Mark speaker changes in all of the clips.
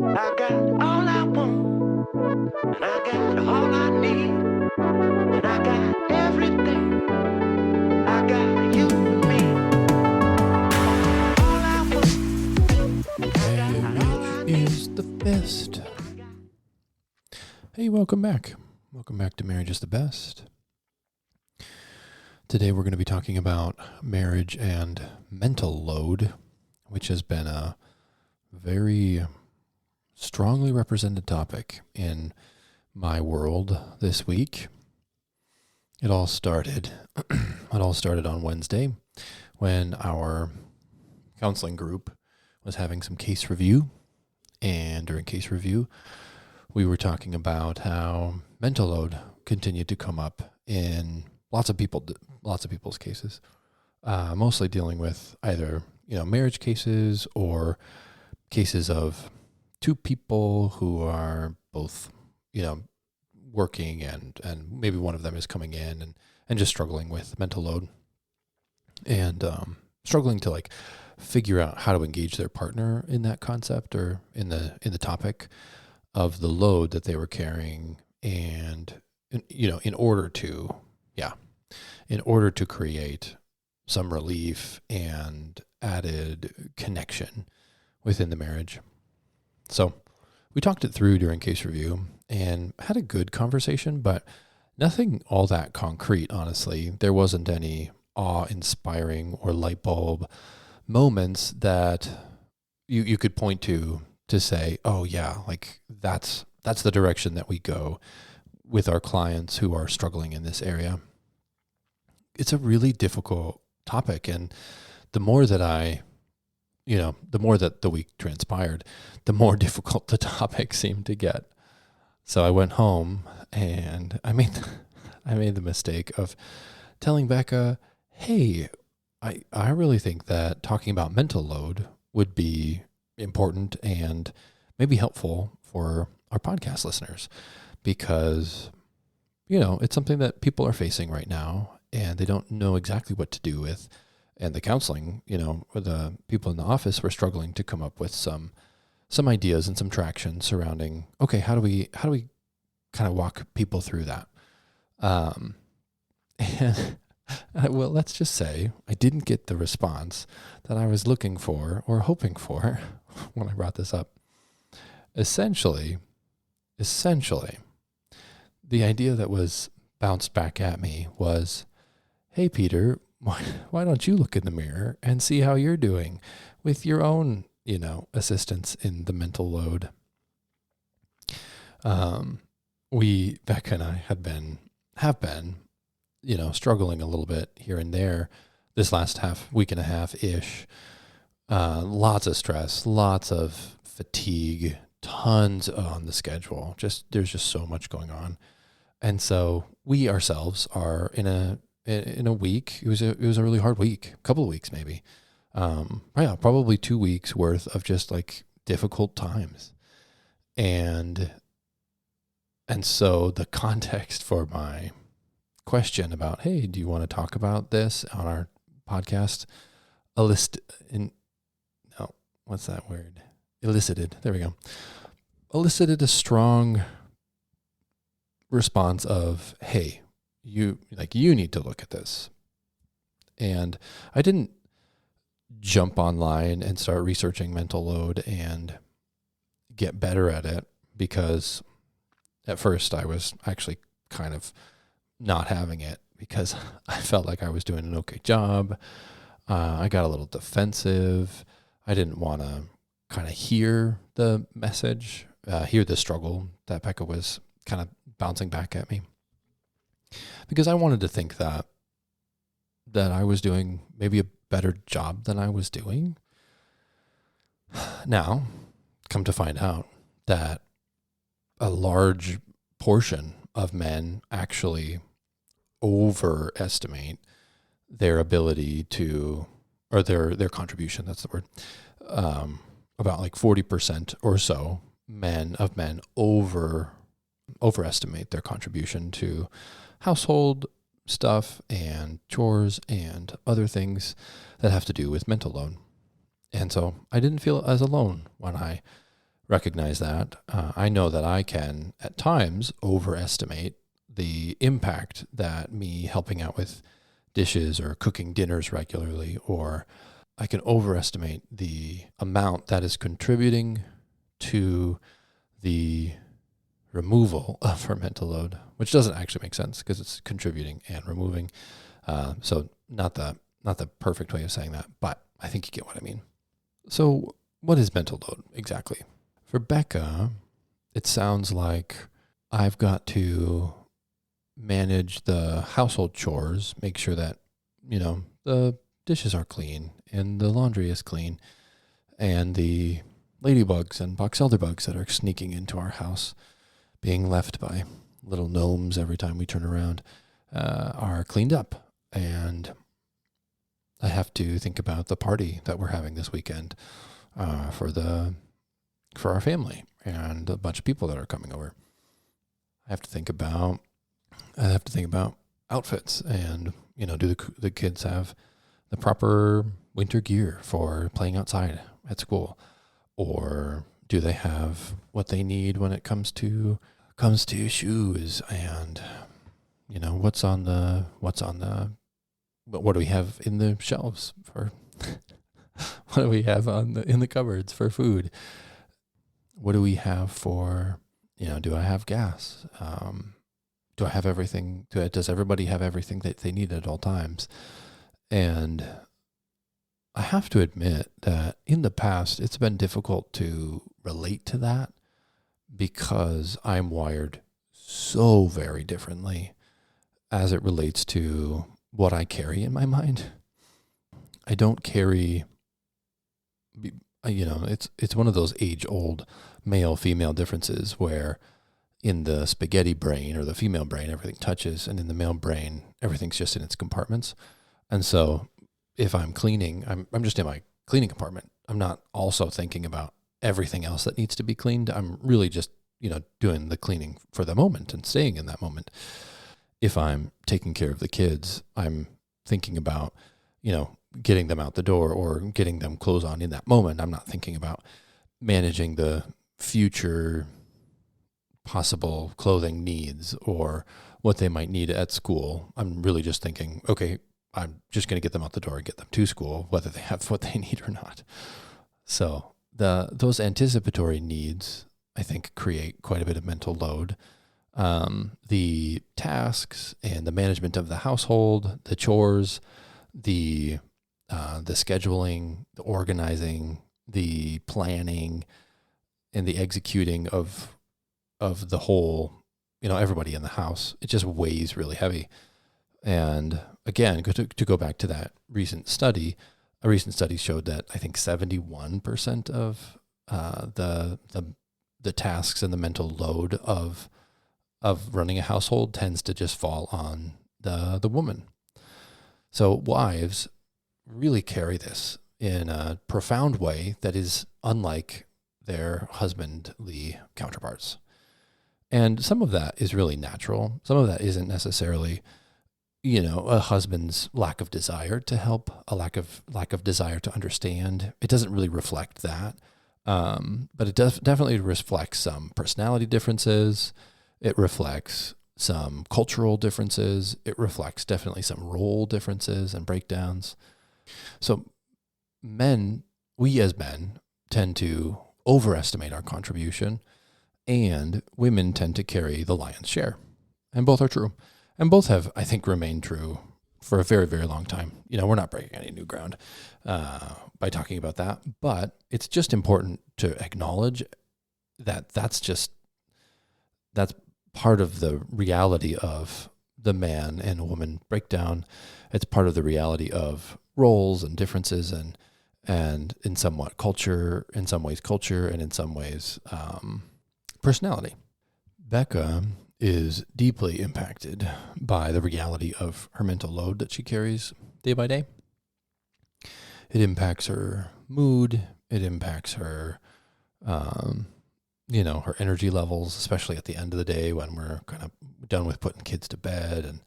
Speaker 1: I got all I want, and I got all I need, and I got everything. I got you and me. All I want, I got all I
Speaker 2: Marriage
Speaker 1: need.
Speaker 2: is the best. Hey, welcome back. Welcome back to Marriage is the Best. Today we're going to be talking about marriage and mental load, which has been a very strongly represented topic in my world this week. It all started on Wednesday when our counseling group was having some case review, and during case review we were talking about how mental load continued to come up in lots of people's cases, mostly dealing with either marriage cases or cases of two people who are both working and maybe one of them is coming in and just struggling with mental load and struggling to like figure out how to engage their partner in that concept or in the topic of the load that they were carrying, and in order to create some relief and added connection within the marriage. So we talked it through during case review and had a good conversation, but nothing all that concrete, honestly. There wasn't any awe-inspiring or light bulb moments that you could point to say, oh yeah, like that's the direction that we go with our clients who are struggling in this area. It's a really difficult topic, and the more that the week transpired, the more difficult the topic seemed to get. So I went home and I made the mistake of telling Becca, hey, I really think that talking about mental load would be important and maybe helpful for our podcast listeners, because it's something that people are facing right now and they don't know exactly what to do with. And the counseling, the people in the office were struggling to come up with some ideas and some traction surrounding, okay, how do we kind of walk people through that? And well, let's just say I didn't get the response that I was looking for or hoping for when I brought this up. Essentially, the idea that was bounced back at me was, hey, Peter, why don't you look in the mirror and see how you're doing with your own, assistance in the mental load? Becca and I have been, struggling a little bit here and there this last week and a half-ish. Lots of stress, lots of fatigue, tons on the schedule. There's just so much going on. And so we ourselves are in a week. It was a really hard week, a couple of weeks maybe. Probably 2 weeks worth of just like difficult times. And so the context for my question about, hey, do you want to talk about this on our podcast? Elicited. There we go. Elicited a strong response of, hey, you need to look at this. And I didn't jump online and start researching mental load and get better at it, because at first I was actually kind of not having it because I felt like I was doing an okay job. I got a little defensive. I didn't want to kind of hear the message, hear the struggle that Becca was kind of bouncing back at me, because I wanted to think that I was doing maybe a better job than I was doing. Now, come to find out that a large portion of men actually overestimate their ability to, or their contribution, that's the word. About like 40% or so men overestimate their contribution to household stuff and chores and other things that have to do with mental load. And so I didn't feel as alone when I recognize that. I know that I can at times overestimate the impact that me helping out with dishes or cooking dinners regularly, or I can overestimate the amount that is contributing to the removal of her mental load, which doesn't actually make sense because it's contributing and removing. So not the perfect way of saying that, but I think you get what I mean. So what is mental load exactly? For Becca, it sounds like I've got to manage the household chores, make sure that, the dishes are clean and the laundry is clean, and the ladybugs and box elderbugs that are sneaking into our house, being left by little gnomes every time we turn around, are cleaned up. And I have to think about the party that we're having this weekend for our family and a bunch of people that are coming over. I have to think about outfits and, do the kids have the proper winter gear for playing outside at school, or do they have what they need when it comes to shoes, and what do we have in the shelves for what do we have in the cupboards for food? What do we have for, do I have gas? Do I have everything? Does everybody have everything that they need at all times? And I have to admit that in the past, it's been difficult to relate to that because I'm wired so very differently as it relates to what I carry in my mind. I don't carry, it's one of those age-old male-female differences where in the spaghetti brain or the female brain, everything touches, and in the male brain, everything's just in its compartments. And so if I'm cleaning, I'm just in my cleaning compartment. I'm not also thinking about everything else that needs to be cleaned. I'm really just, doing the cleaning for the moment and staying in that moment. If I'm taking care of the kids, I'm thinking about, getting them out the door or getting them clothes on in that moment. I'm not thinking about managing the future possible clothing needs or what they might need at school. I'm really just thinking, okay, I'm just going to get them out the door and get them to school, whether they have what they need or not. So those anticipatory needs, I think, create quite a bit of mental load. The tasks and the management of the household, the chores, the scheduling, the organizing, the planning, and the executing of the whole, everybody in the house, it just weighs really heavy. And again, to go back to that recent study, a recent study showed that I think 71% of the tasks and the mental load of running a household tends to just fall on the woman. So wives really carry this in a profound way that is unlike their husbandly counterparts. And some of that is really natural. Some of that isn't necessarily, a husband's lack of desire to help, a lack of desire to understand. It doesn't really reflect that. But it definitely reflects some personality differences. It reflects some cultural differences. It reflects definitely some role differences and breakdowns. So we as men tend to overestimate our contribution, and women tend to carry the lion's share. And both are true. And both have, I think, remained true for a very, very long time. We're not breaking any new ground by talking about that, but it's just important to acknowledge that that's part of the reality of the man and woman breakdown. It's part of the reality of roles and differences and in some ways culture, and in some ways personality. Becca is deeply impacted by the reality of her mental load that she carries day by day. It impacts her mood. It impacts her, her energy levels, especially at the end of the day when we're kind of done with putting kids to bed. And,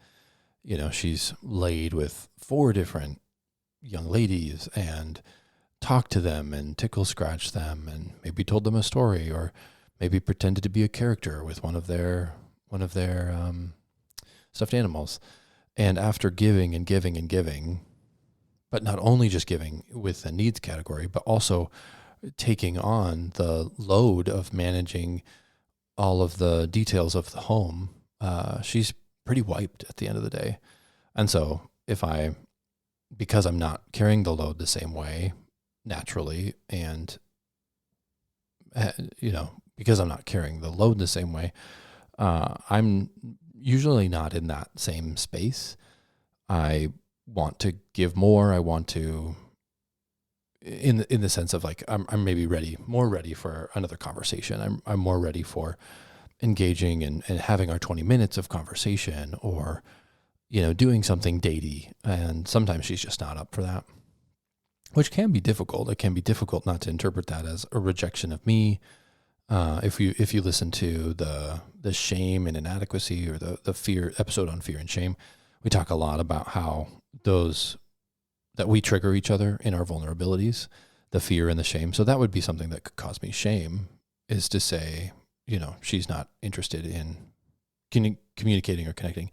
Speaker 2: she's laid with 4 different young ladies and talked to them and tickle scratched them and maybe told them a story, or maybe pretended to be a character with one of their stuffed animals. And after giving and giving and giving, but not only just giving with the needs category, but also taking on the load of managing all of the details of the home, she's pretty wiped at the end of the day. And so because I'm not carrying the load the same way naturally, and, because I'm not carrying the load the same way, I'm usually not in that same space. I want to give more. I want to, in the sense of like, I'm maybe more ready for another conversation. I'm more ready for engaging and having our 20 minutes of conversation, or, doing something datey. And sometimes she's just not up for that, which can be difficult. It can be difficult not to interpret that as a rejection of me. If you listen to the shame and inadequacy, or the fear episode on fear and shame, we talk a lot about how that we trigger each other in our vulnerabilities, the fear and the shame. So that would be something that could cause me shame, is to say, she's not interested in communicating or connecting,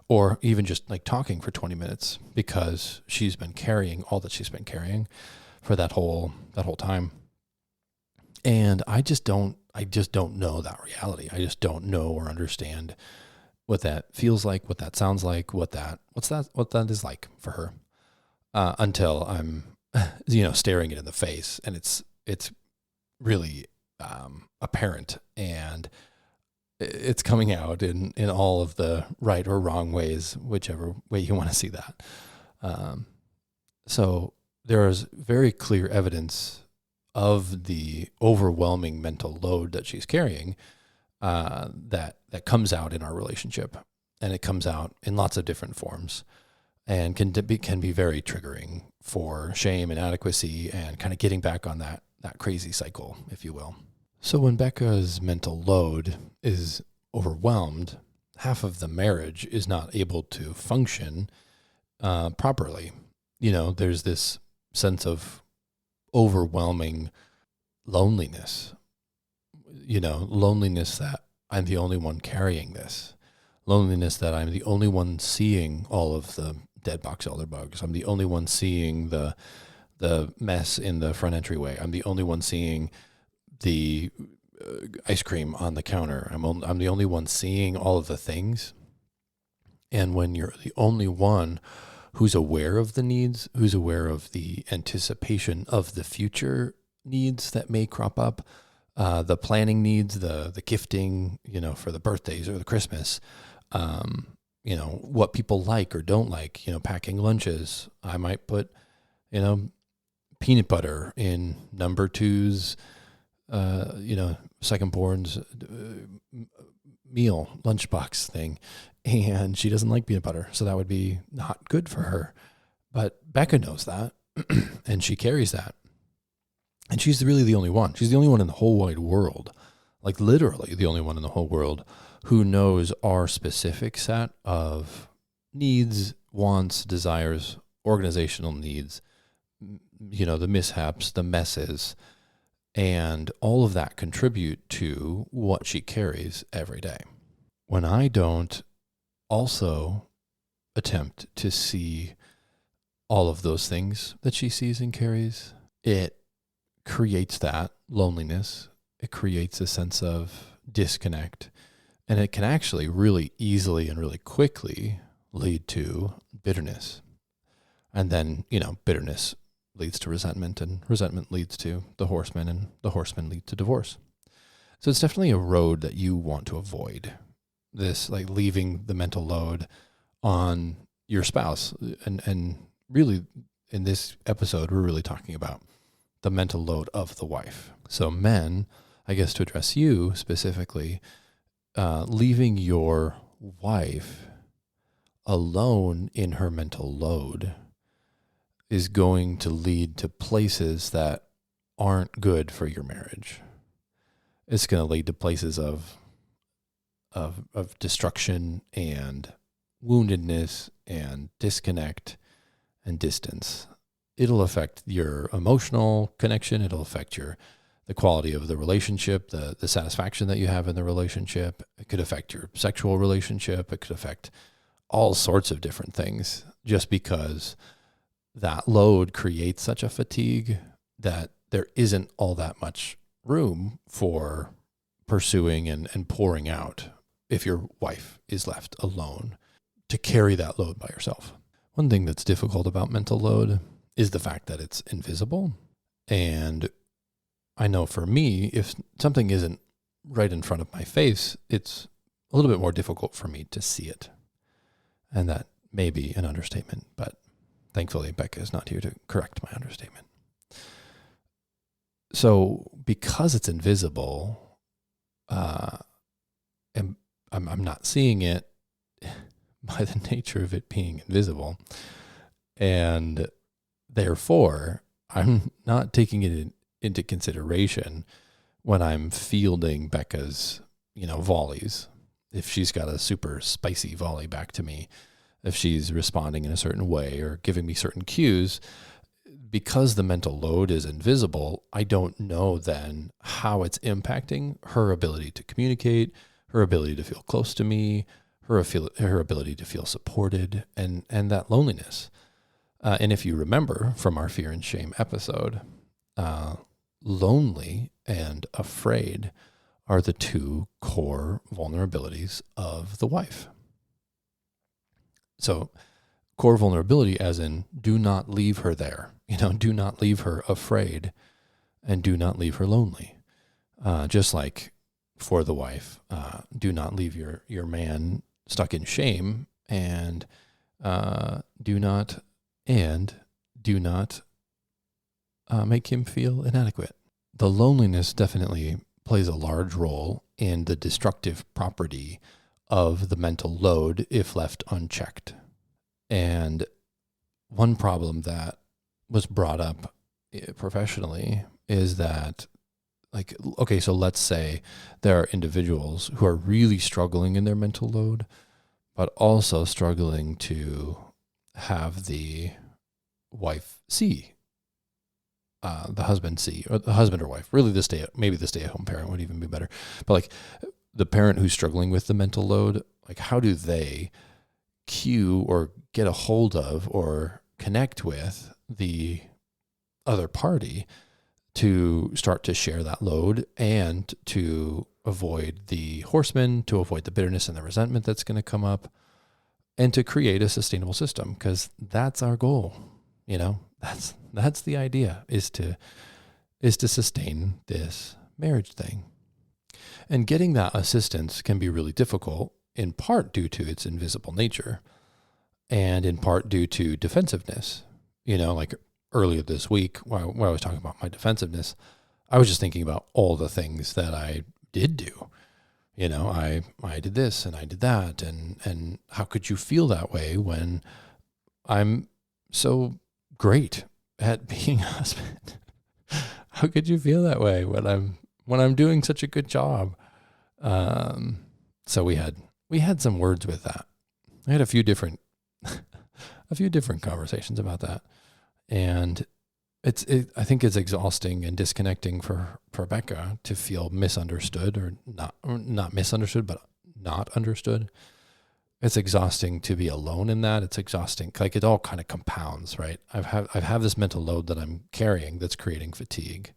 Speaker 2: or even just like talking for 20 minutes because she's been carrying all that she's been carrying for that whole time. And I just don't know that reality. I just don't know or understand what that feels like, what that sounds like, what that is like for her, until I'm, staring it in the face, and it's really apparent, and it's coming out in all of the right or wrong ways, whichever way you want to see that. So there is very clear evidence of the overwhelming mental load that she's carrying, that comes out in our relationship, and it comes out in lots of different forms, and can be very triggering for shame and inadequacy, and kind of getting back on that crazy cycle, if you will. So when Becca's mental load is overwhelmed, half of the marriage is not able to function properly. There's this sense of overwhelming loneliness, loneliness that I'm the only one carrying this, loneliness that I'm the only one seeing all of the dead box elder bugs. I'm the only one seeing the mess in the front entryway. I'm the only one seeing the ice cream on the counter. I'm the only one seeing all of the things. And when you're the only one who's aware of the needs, who's aware of the anticipation of the future needs that may crop up, the planning needs, the gifting, for the birthdays or the Christmas, what people like or don't like, packing lunches. I might put, peanut butter in number two's, second born's meal lunchbox thing, and she doesn't like peanut butter, so that would be not good for her. But Becca knows that, and she carries that, and she's really the only one. She's the only one in the whole wide world, like literally the only one in the whole world, who knows our specific set of needs, wants, desires, organizational needs, the mishaps, the messes. And all of that contribute to what she carries every day. When I don't also attempt to see all of those things that she sees and carries, it creates that loneliness. It creates a sense of disconnect. And it can actually really easily and really quickly lead to bitterness. And then, bitterness leads to resentment, and resentment leads to the horseman, and the horseman leads to divorce. So it's definitely a road that you want to avoid, this like leaving the mental load on your spouse. And really in this episode, we're really talking about the mental load of the wife. So men, I guess to address you specifically, leaving your wife alone in her mental load is going to lead to places that aren't good for your marriage. It's going to lead to places of destruction and woundedness and disconnect and distance. it'll affect your emotional connection. It'll affect the quality of the relationship, the satisfaction that you have in the relationship. It could affect your sexual relationship. It could affect all sorts of different things, just because that load creates such a fatigue that there isn't all that much room for pursuing and pouring out if your wife is left alone to carry that load by yourself. One thing that's difficult about mental load is the fact that it's invisible. And I know for me, if something isn't right in front of my face, it's a little bit more difficult for me to see it. And that may be an understatement, but thankfully Becca is not here to correct my understatement. So because it's invisible, and I'm not seeing it by the nature of it being invisible, and therefore I'm not taking it into consideration when I'm fielding Becca's, volleys. If she's got a super spicy volley back to me, if she's responding in a certain way or giving me certain cues, because the mental load is invisible, I don't know then how it's impacting her ability to communicate, her ability to feel close to me, her ability to feel supported, and that loneliness. And if you remember from our fear and shame episode, lonely and afraid are the two core vulnerabilities of the wife. So core vulnerability as in do not leave her there, do not leave her afraid, and do not leave her lonely. Just like for the wife, do not leave your man stuck in shame, and do not make him feel inadequate. The loneliness definitely plays a large role in the destructive property of the mental load if left unchecked. And one problem that was brought up professionally is that, so let's say there are individuals who are really struggling in their mental load, but also struggling to have the wife see, the husband see, or the husband or wife, really maybe the stay-at-home parent would even be better. But the parent who's struggling with the mental load, how do they cue or get a hold of or connect with the other party to start to share that load and to avoid the horsemen, to avoid the bitterness and the resentment that's going to come up, and to create a sustainable system? Because that's our goal. That's the idea, is to sustain this marriage thing. And getting that assistance can be really difficult, in part due to its invisible nature and in part due to defensiveness. Earlier this week, while I was talking about my defensiveness, I was just thinking about all the things that I did do. I did this and I did that. And how could you feel that way when I'm so great at being a husband? How could you feel that way when I'm doing such a good job? So we had some words with that. I had a few different conversations about that. And I think it's exhausting and disconnecting for Becca to feel misunderstood, or not misunderstood, but not understood. It's exhausting to be alone in that. It's exhausting. It all kind of compounds, right? I have this mental load that I'm carrying that's creating fatigue.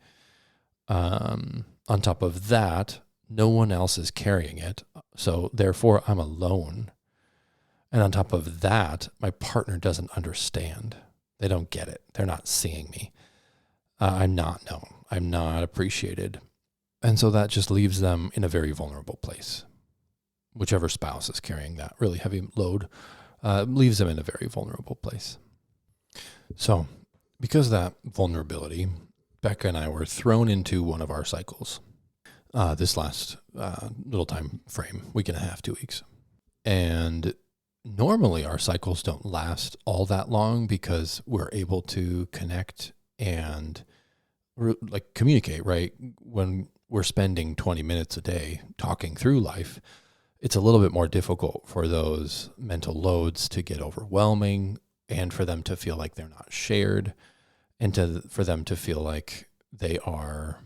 Speaker 2: On top of that, no one else is carrying it. So therefore I'm alone. And on top of that, my partner doesn't understand. They don't get it. They're not seeing me. I'm not known. I'm not appreciated. And so that just leaves them in a very vulnerable place. Whichever spouse is carrying that really heavy load leaves them in a very vulnerable place. So because of that vulnerability, Becca and I were thrown into one of our cycles this last little time frame, week and a half, 2 weeks. And normally our cycles don't last all that long because we're able to connect and communicate, right? When we're spending 20 minutes a day talking through life, it's a little bit more difficult for those mental loads to get overwhelming and for them to feel like they're not shared. and for them to feel like they are,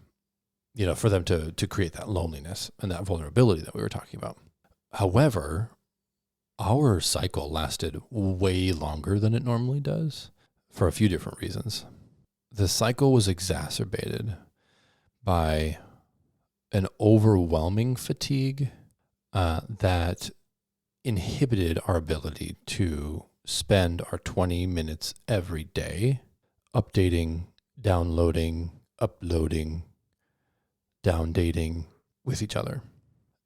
Speaker 2: for them to create that loneliness and that vulnerability that we were talking about. However, our cycle lasted way longer than it normally does for a few different reasons. The cycle was exacerbated by an overwhelming fatigue that inhibited our ability to spend our 20 minutes every day updating, downloading, uploading, downdating with each other.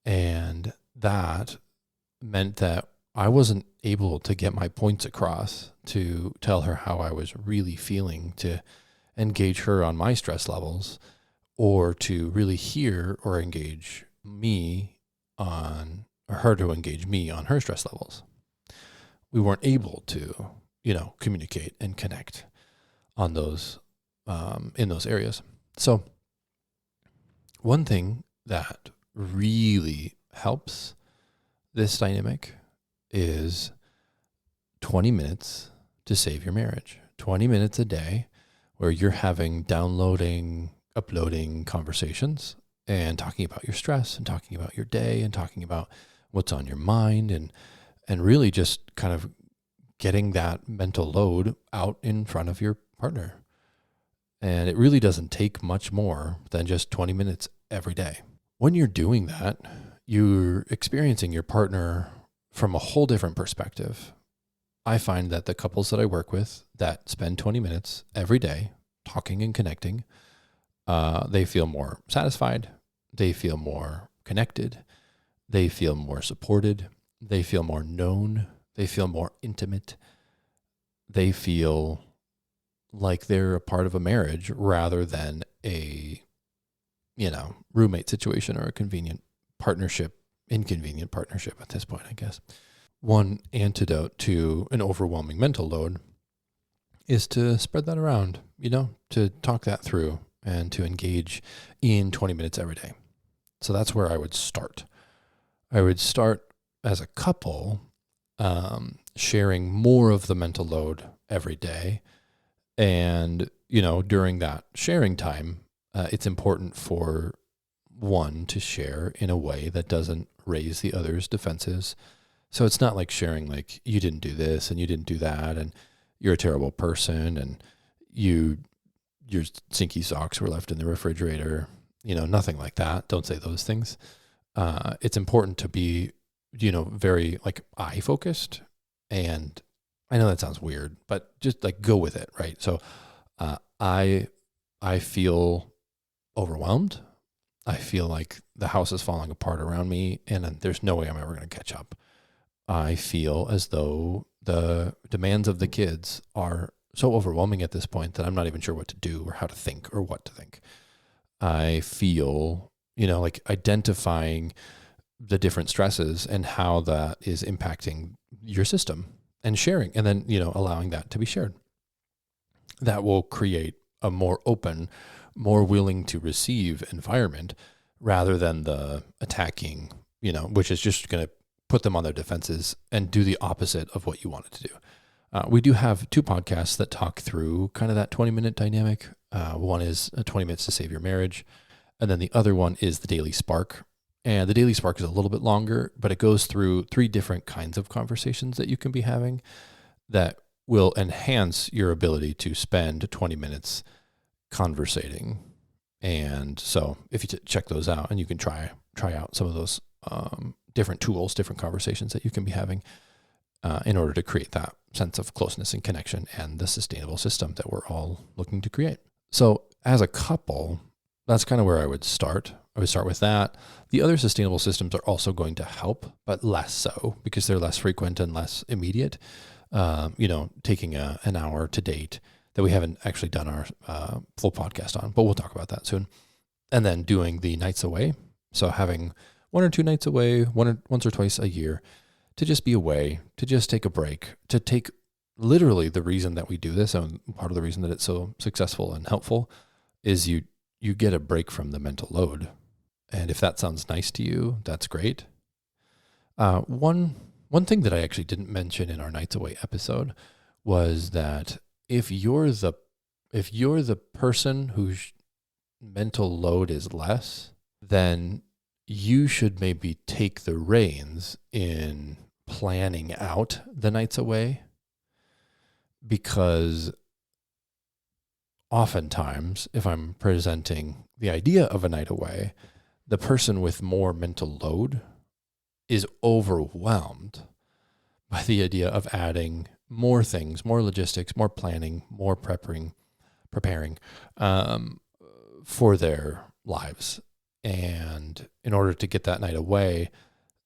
Speaker 2: And that meant that I wasn't able to get my points across to tell her how I was really feeling, to engage her on my stress levels, or to really hear or engage me on, or her to engage me on her stress levels. We weren't able to, communicate and connect on those, in those areas. So one thing that really helps this dynamic is 20 minutes to save your marriage. 20 minutes a day where you're having downloading, uploading conversations and talking about your stress and talking about your day and talking about what's on your mind and really just kind of getting that mental load out in front of your partner. And it really doesn't take much more than just 20 minutes every day. When you're doing that, you're experiencing your partner from a whole different perspective. I find that the couples that I work with that spend 20 minutes every day talking and connecting, they feel more satisfied, they feel more connected, they feel more supported, they feel more known, they feel more intimate, they feel like they're a part of a marriage rather than a, roommate situation or a inconvenient partnership at this point, I guess. One antidote to an overwhelming mental load is to spread that around, to talk that through and to engage in 20 minutes every day. So that's where I would start. I would start as a couple, sharing more of the mental load every day. And, during that sharing time, it's important for one to share in a way that doesn't raise the other's defenses. So it's not like sharing like you didn't do this and you didn't do that and you're a terrible person and your stinky socks were left in the refrigerator, nothing like that. Don't say those things. It's important to be, very like I focused, and I know that sounds weird, but just like go with it. Right. So, I feel overwhelmed. I feel like the house is falling apart around me and there's no way I'm ever going to catch up. I feel as though the demands of the kids are so overwhelming at this point that I'm not even sure what to do or how to think or what to think. I feel, like identifying the different stresses and how that is impacting your system and sharing, and then, allowing that to be shared. That will create a more open, more willing to receive environment rather than the attacking, which is just going to put them on their defenses and do the opposite of what you want it to do. We do have 2 podcasts that talk through kind of that 20-minute dynamic. One is 20 minutes to save your marriage. And then the other one is the Daily Spark. And the Daily Spark is a little bit longer, but it goes through 3 different kinds of conversations that you can be having that will enhance your ability to spend 20 minutes conversating. And so if you check those out, and you can try out some of those different tools, different conversations that you can be having in order to create that sense of closeness and connection and the sustainable system that we're all looking to create. So as a couple, that's kind of where I would start. I would start with that. The other sustainable systems are also going to help, but less so because they're less frequent and less immediate. Taking an hour to date that we haven't actually done our full podcast on, but we'll talk about that soon. And then doing the nights away. So having 1 or 2 nights away, once or twice a year, to just be away, to just take a break, to take literally the reason that we do this, and part of the reason that it's so successful and helpful is you get a break from the mental load. And if that sounds nice to you, that's great. One thing that I actually didn't mention in our Nights Away episode was that if you're the if you're the person whose mental load is less, then you should maybe take the reins in planning out the nights away, because oftentimes, if I'm presenting the idea of a night away, the person with more mental load is overwhelmed by the idea of adding more things, more logistics, more planning, more preparing for their lives. And in order to get that night away,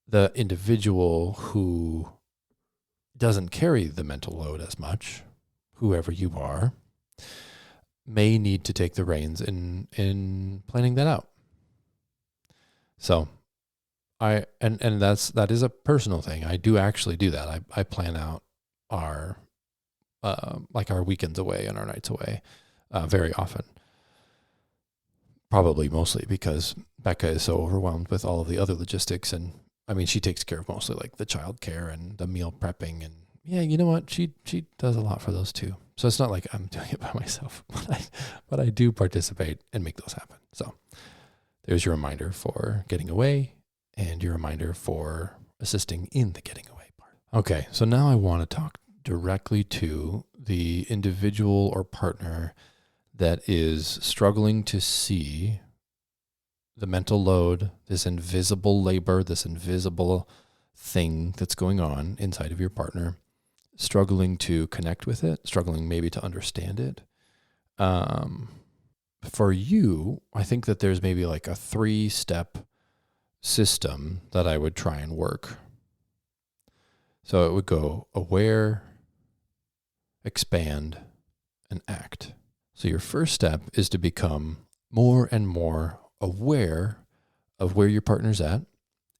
Speaker 2: the individual who doesn't carry the mental load as much, whoever you are, may need to take the reins in planning that out. So that is a personal thing. I do actually do that. I plan out our our weekends away and our nights away very often. Probably mostly because Becca is so overwhelmed with all of the other logistics, and I mean, she takes care of mostly like the child care and the meal prepping, and yeah, you know what? She does a lot for those too. So it's not like I'm doing it by myself, but I do participate and make those happen. So there's your reminder for getting away and your reminder for assisting in the getting away part. Okay, so now I want to talk directly to the individual or partner that is struggling to see the mental load, this invisible labor, this invisible thing that's going on inside of your partner, struggling to connect with it, struggling maybe to understand it. For you, I think that there's maybe like a 3-step system that I would try and work. So it would go aware, expand, and act. So your first step is to become more and more aware of where your partner's at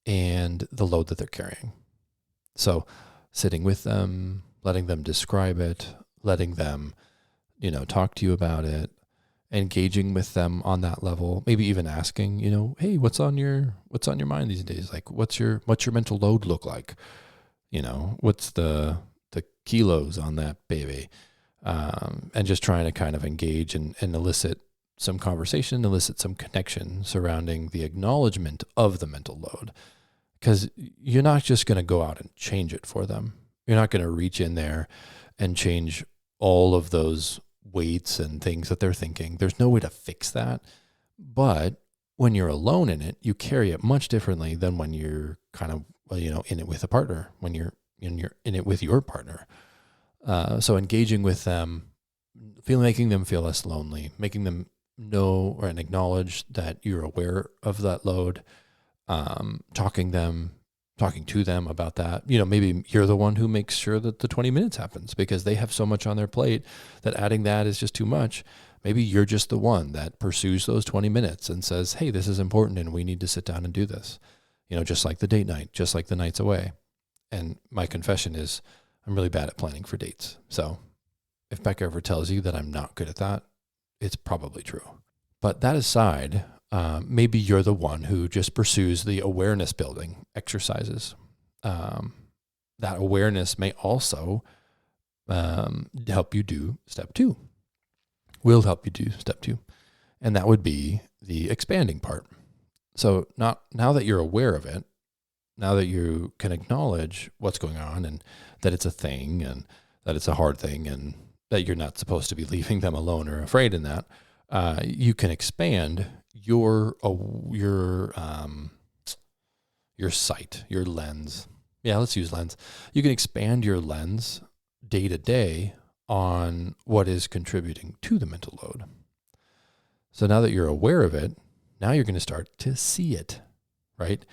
Speaker 2: and the load that they're carrying. So sitting with them, letting them describe it, letting them, talk to you about it, engaging with them on that level, maybe even asking, hey, what's on your mind these days? Like, what's your mental load look like? What's the kilos on that baby? And just trying to kind of engage and elicit some conversation, elicit some connection surrounding the acknowledgement of the mental load. Because you're not just going to go out and change it for them. You're not going to reach in there and change all of those weights and things that they're thinking. There's no way to fix that. But when you're alone in it, you carry it much differently than when you're kind of, in it with a partner, when you're in it with your partner. So engaging with them, making them feel less lonely, making them know and acknowledge that you're aware of that load, talking to them about that. Maybe you're the one who makes sure that the 20 minutes happens because they have so much on their plate that adding that is just too much. Maybe you're just the one that pursues those 20 minutes and says, hey, this is important and we need to sit down and do this. Just like the date night, just like the nights away. And my confession is I'm really bad at planning for dates. So if Becca ever tells you that I'm not good at that, it's probably true. But that aside, maybe you're the one who just pursues the awareness building exercises. That awareness may also help you do step 2, will help you do step 2. And that would be the expanding part. So now that you're aware of it, now that you can acknowledge what's going on and that it's a thing and that it's a hard thing and that you're not supposed to be leaving them alone or afraid in that, you can expand your sight, your lens. Yeah, let's use lens. You can expand your lens day to day on what is contributing to the mental load. So now that you're aware of it, now you're going to start to see it, right?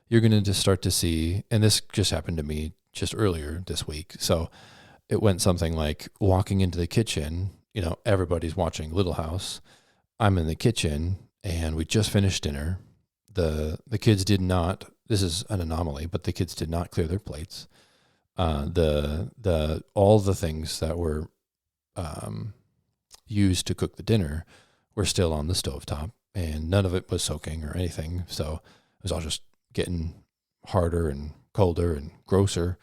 Speaker 2: You're going to just start to see, and this just happened to me just earlier this week. So it went something like walking into the kitchen, everybody's watching Little House. I'm in the kitchen and we just finished dinner. The kids did not, this is an anomaly, but the kids did not clear their plates. All the things that were used to cook the dinner were still on the stovetop and none of it was soaking or anything. So it was all just getting harder and colder and grosser.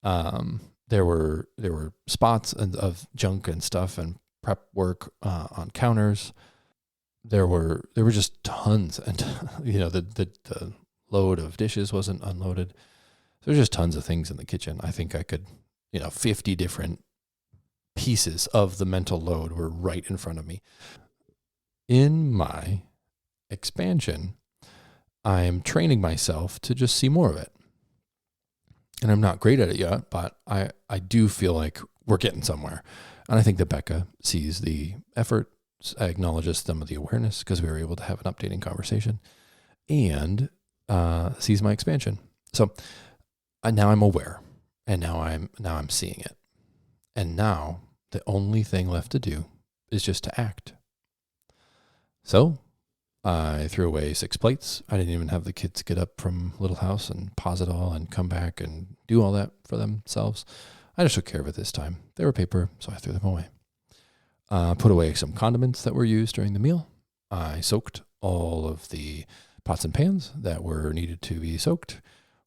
Speaker 2: There were spots of junk and stuff and prep work on counters. There were just tons, and the load of dishes wasn't unloaded. There's just tons of things in the kitchen. I think I could, 50 different pieces of the mental load were right in front of me. In my expansion, I'm training myself to just see more of it. And I'm not great at it yet, but I do feel like we're getting somewhere. And I think that Becca sees the effort, acknowledges some of the awareness because we were able to have an updating conversation, and sees my expansion. So now I'm aware, and now I'm seeing it. And now the only thing left to do is just to act. So I threw away 6 plates. I didn't even have the kids get up from Little House and pause it all and come back and do all that for themselves. I just took care of it this time. They were paper, so I threw them away. Put away some condiments that were used during the meal. I soaked all of the pots and pans that were needed to be soaked.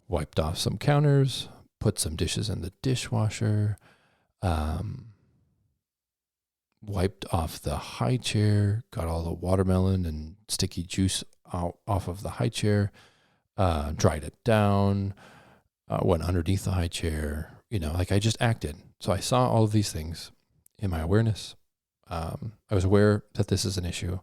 Speaker 2: Wiped off some counters. Put some dishes in the dishwasher. Wiped off the high chair, got all the watermelon and sticky juice out off of the high chair, dried it down, went underneath the high chair, I just acted. So I saw all of these things in my awareness. I was aware that this is an issue.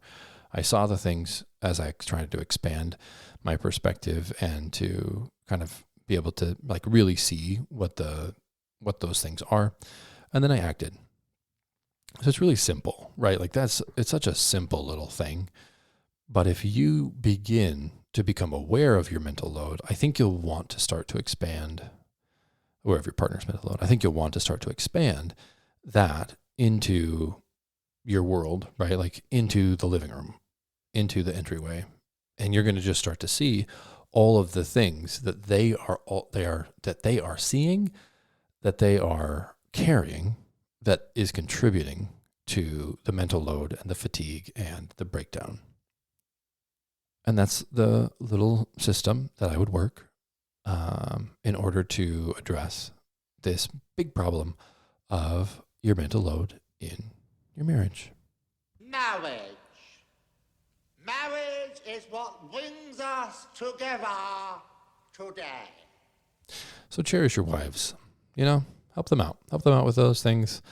Speaker 2: I saw the things as I tried to expand my perspective and to kind of be able to really see what those things are. And then I acted. So it's really simple, right? It's such a simple little thing. But if you begin to become aware of your mental load, I think you'll want to start to expand, aware of your partner's mental load. I think you'll want to start to expand that into your world, right? Into the living room, into the entryway. And you're going to just start to see all of the things that they are seeing, that they are carrying, that is contributing to the mental load and the fatigue and the breakdown. And that's the little system that I would work in order to address this big problem of your mental load in your marriage.
Speaker 1: Marriage. Marriage is what brings us together today.
Speaker 2: So cherish your wives, help them out with those things.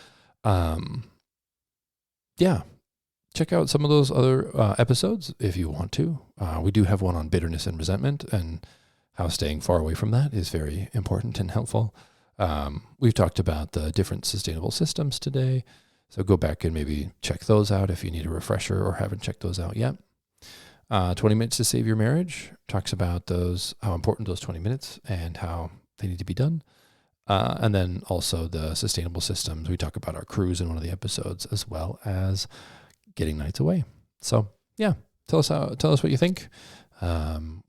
Speaker 2: Check out some of those other episodes if you want to. We do have one on bitterness and resentment and how staying far away from that is very important and helpful. We've talked about the different sustainable systems today, so go back and maybe check those out if you need a refresher or haven't checked those out yet. 20 Minutes to Save Your Marriage talks about how important those 20 minutes and how they need to be done. And then also the sustainable systems. We talk about our cruise in one of the episodes, as well as getting nights away. So yeah, tell us what you think.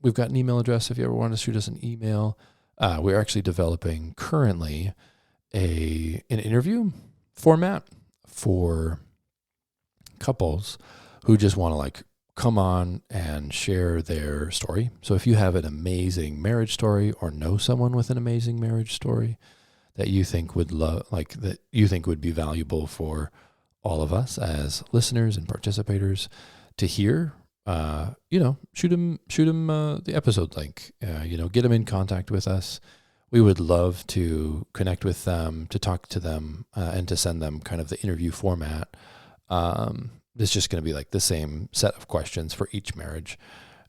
Speaker 2: We've got an email address if you ever want to shoot us an email. We're actually developing currently an interview format for couples who just want to come on and share their story. So if you have an amazing marriage story or know someone with an amazing marriage story that you think would would be valuable for all of us as listeners and participators to hear, shoot them the episode link, get them in contact with us. We would love to connect with them, to talk to them, and to send them kind of the interview format. It's just going to be the same set of questions for each marriage.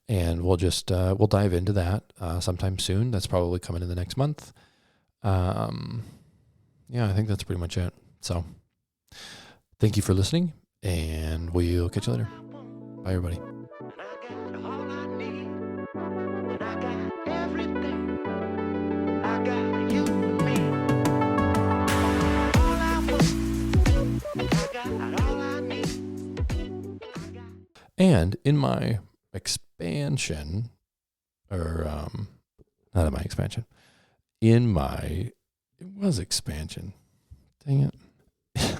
Speaker 2: And we'll just, we'll dive into that sometime soon. That's probably coming in the next month. I think that's pretty much it. So thank you for listening, and we'll catch you later. Bye, everybody. And in my expansion, not in my expansion, it was expansion. Dang it.